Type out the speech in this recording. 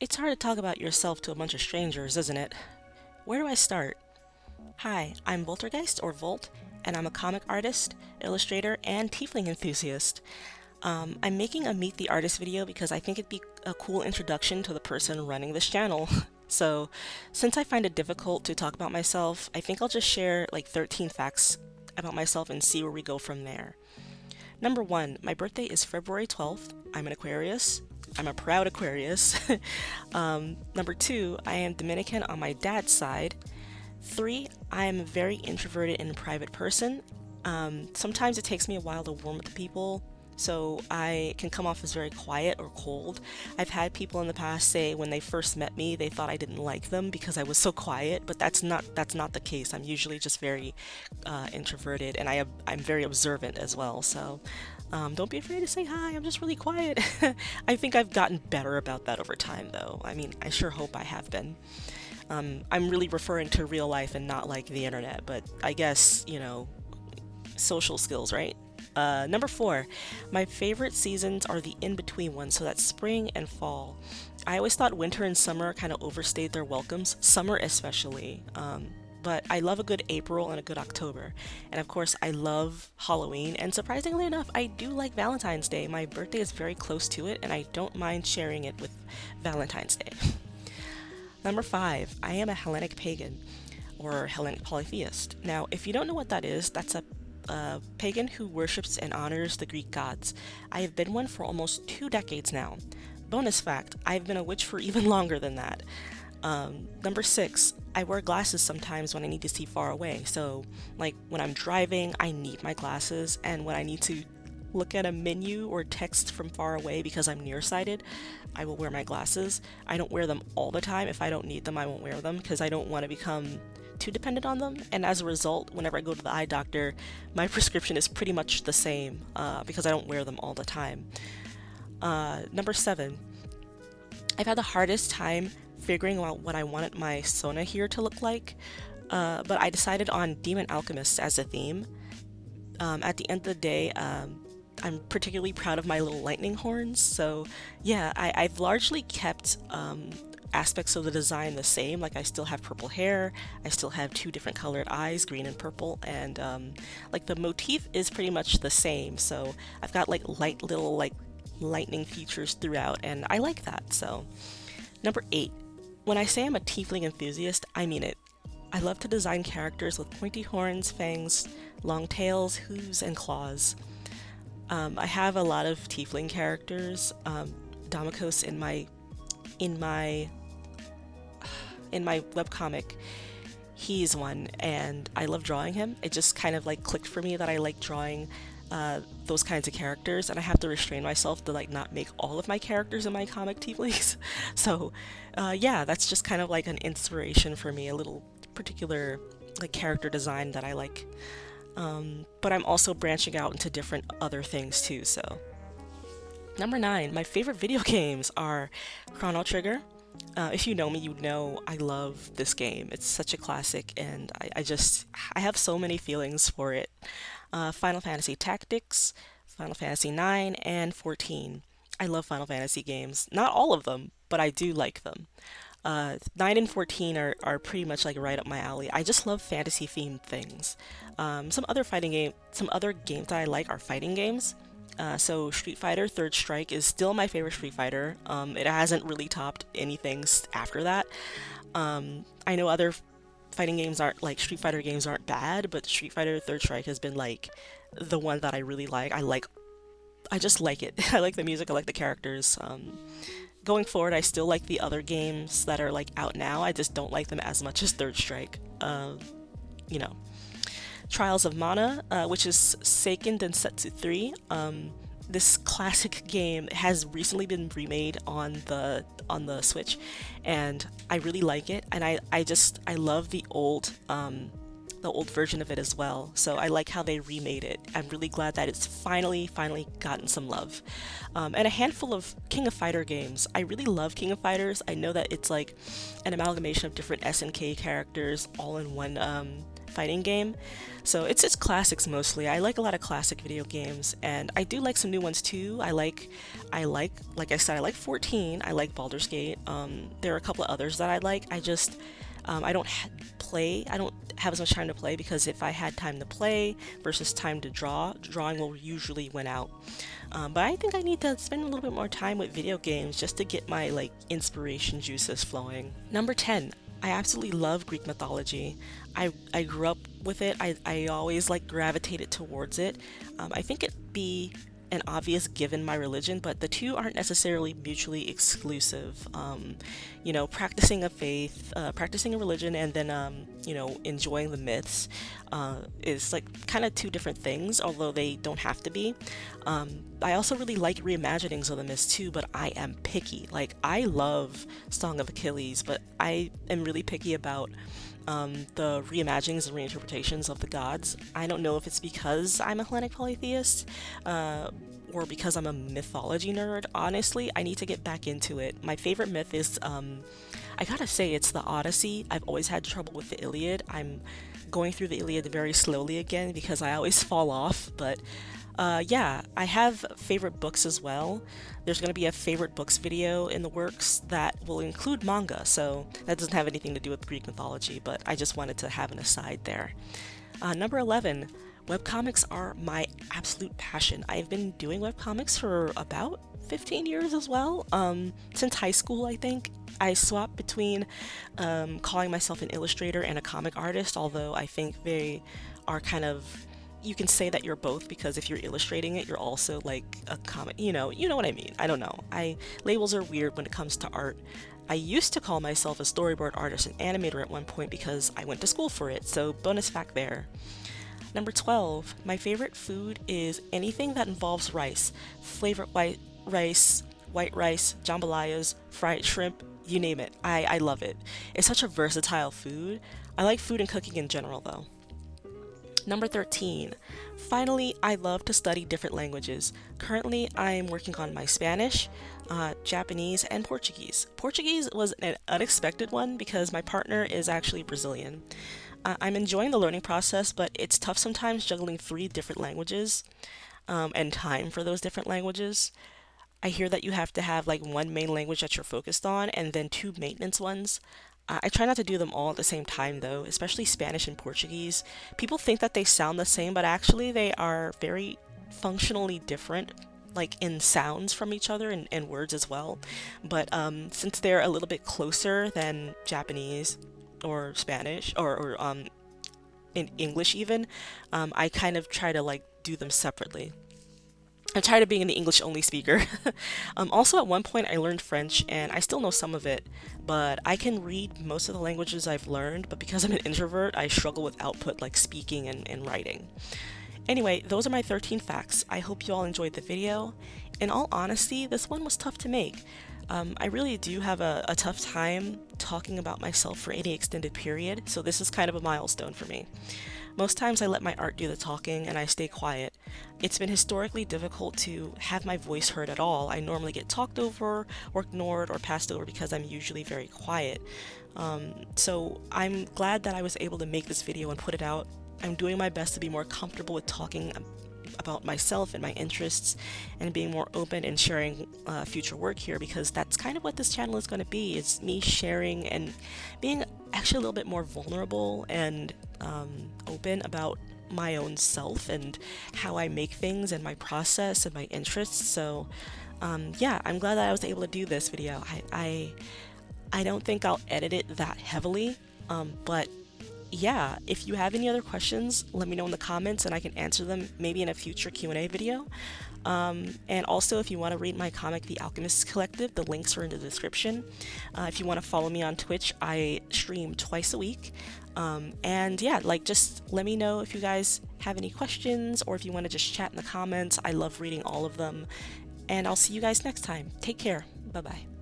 It's hard to talk about yourself to a bunch of strangers, isn't it? Where do I start? Hi, I'm Voltergeist or Volt, and I'm a comic artist, illustrator, and tiefling enthusiast. I'm making a Meet the Artist video because I think it'd be a cool introduction to the person running this channel. So, since I find it difficult to talk about myself, I think I'll just share like 13 facts about myself and see where we go from there. Number one, my birthday is February 12th. I'm an Aquarius. I'm a proud Aquarius. Number two, I am Dominican on my dad's side. Three, I am a very introverted and private person. Sometimes it takes me a while to warm up to people, so I can come off as very quiet or cold. I've had people in the past say when they first met me, they thought I didn't like them because I was so quiet, but that's not the case. I'm usually just very introverted, and I'm very observant as well. So don't be afraid to say hi. I'm just really quiet. I think I've gotten better about that over time, though. I mean, I sure hope I have been. I'm really referring to real life and not like the internet, but I guess, social skills, right? Number four, my favorite seasons are the in between ones, so that's spring and fall. I always thought winter and summer kind of overstayed their welcomes, summer especially. But I love a good April and a good October. And of course, I love Halloween. And surprisingly enough, I do like Valentine's Day. My birthday is very close to it, and I don't mind sharing it with Valentine's Day. Number five, I am a Hellenic pagan or Hellenic polytheist. Now, if you don't know what that is, that's a pagan who worships and honors the Greek gods. I have been one for almost 2 decades now. Bonus fact, I've been a witch for even longer than that. Number six, I wear glasses sometimes when I need to see far away. So, like when I'm driving, I need my glasses, and when I need to look at a menu or text from far away because I'm nearsighted, I will wear my glasses. I don't wear them all the time. If I don't need them, I won't wear them because I don't want to become too dependent on them. And as a result, whenever I go to the eye doctor, my prescription is pretty much the same because I don't wear them all the time. Number seven, I've had the hardest time figuring out what I wanted my Sona here to look like, but I decided on Demon Alchemist as a theme. At the end of the day, I'm particularly proud of my little lightning horns. So, yeah, I've largely kept aspects of the design the same. Like, I still have purple hair, I still have two different colored eyes, green and purple, and like the motif is pretty much the same. So, I've got like light little like lightning features throughout, and I like that. So, number eight, when I say I'm a tiefling enthusiast, I mean it. I love to design characters with pointy horns, fangs, long tails, hooves, and claws. I have a lot of tiefling characters. Damokos in my in my webcomic, he's one, and I love drawing him. It just kind of like clicked for me that I like drawing those kinds of characters, and I have to restrain myself to like not make all of my characters in my comic tieflings. So, yeah, that's just kind of like an inspiration for me, a little particular like character design that I like. But I'm also branching out into different other things too. So, number nine, my favorite video games are Chrono Trigger. If you know me, you know I love this game. It's such a classic, and I have so many feelings for it. Final Fantasy Tactics, Final Fantasy 9, and 14. I love Final Fantasy games. Not all of them, but I do like them. 9 and 14 are pretty much like right up my alley. I just love fantasy themed things. Some other games that I like are fighting games. So Street Fighter Third Strike is still my favorite Street Fighter. It hasn't really topped anything after that. I know other fighting games aren't like Street Fighter games aren't bad, but Street Fighter Third Strike has been like the one that I really like. I just like it. I like the music, I like the characters. Going forward, I still like the other games that are like out now. I just don't like them as much as Third Strike. You know, Trials of Mana, which is Seiken Densetsu 3. This classic game has recently been remade on the Switch, and I really like it. And I love the old the old version of it as well. So I like how they remade it. I'm really glad that it's finally gotten some love. And a handful of King of Fighter games. I really love King of Fighters. I know that it's like an amalgamation of different SNK characters all in one fighting game. So it's classics mostly. I like a lot of classic video games, and I do like some new ones too. Like I said, I like 14. I like Baldur's Gate. There are a couple of others that I like. I don't I don't have as much time to play because if I had time to play versus time to draw, drawing will usually win out. But I think I need to spend a little bit more time with video games just to get my like inspiration juices flowing. Number 10. I absolutely love Greek mythology. I grew up with it. I always like gravitated towards it. I think it'd be an obvious given my religion, but the two aren't necessarily mutually exclusive. Practicing a faith, practicing a religion, and then, enjoying the myths is like kind of two different things, although they don't have to be. I also really like reimaginings of the myths too, but I am picky. Like, I love Song of Achilles, but I am really picky about the reimaginings and reinterpretations of the gods. I don't know if it's because I'm a Hellenic polytheist or because I'm a mythology nerd. Honestly, I need to get back into it. My favorite myth is, I gotta say, it's the Odyssey. I've always had trouble with the Iliad. I'm going through the Iliad very slowly again because I always fall off, but yeah, I have favorite books as well. There's going to be a favorite books video in the works that will include manga, so that doesn't have anything to do with Greek mythology, but I just wanted to have an aside there. Number 11, webcomics are my absolute passion. I've been doing webcomics for about 15 years as well, since high school, I think. I swap between calling myself an illustrator and a comic artist, although I think they are kind of, you can say that you're both, because if you're illustrating it, you're also like a comic, you know what I mean. I don't know. Labels are weird when it comes to art. I used to call myself a storyboard artist and animator at one point because I went to school for it, so bonus fact there. Number 12, my favorite food is anything that involves rice. Flavored white rice, jambalayas, fried shrimp, you name it. I love it. It's such a versatile food. I like food and cooking in general though. Number 13. Finally, I love to study different languages. Currently, I'm working on my Spanish, Japanese, and Portuguese. Portuguese was an unexpected one because my partner is actually Brazilian. I'm enjoying the learning process, but it's tough sometimes juggling 3 different languages and time for those different languages. I hear that you have to have like one main language that you're focused on and then 2 maintenance ones. I try not to do them all at the same time though, especially Spanish and Portuguese. People think that they sound the same, but actually they are very functionally different, like in sounds from each other and words as well. But since they're a little bit closer than Japanese or Spanish or in English even, I kind of try to like do them separately. I'm tired of being an English only speaker. Also, at one point, I learned French, and I still know some of it, but I can read most of the languages I've learned, but because I'm an introvert, I struggle with output like speaking and writing. Anyway, those are my 13 facts. I hope you all enjoyed the video. In all honesty, this one was tough to make. I really do have a tough time talking about myself for any extended period, so this is kind of a milestone for me. Most times I let my art do the talking and I stay quiet. It's been historically difficult to have my voice heard at all. I normally get talked over or ignored or passed over because I'm usually very quiet. So I'm glad that I was able to make this video and put it out. I'm doing my best to be more comfortable with talking about myself and my interests and being more open and sharing future work here, because that's kind of what this channel is going to be. It's me sharing and being actually a little bit more vulnerable and open about my own self and how I make things and my process and my interests. So yeah, I'm glad that I was able to do this video. I don't think I'll edit it that heavily, but yeah, if you have any other questions, let me know in the comments and I can answer them maybe in a future Q&A video. And also, if you want to read my comic, The Alchemists Collective, the links are in the description. If you want to follow me on Twitch, I stream twice a week. And yeah, like, just let me know if you guys have any questions or if you want to just chat in the comments. I love reading all of them. And I'll see you guys next time. Take care. Bye-bye.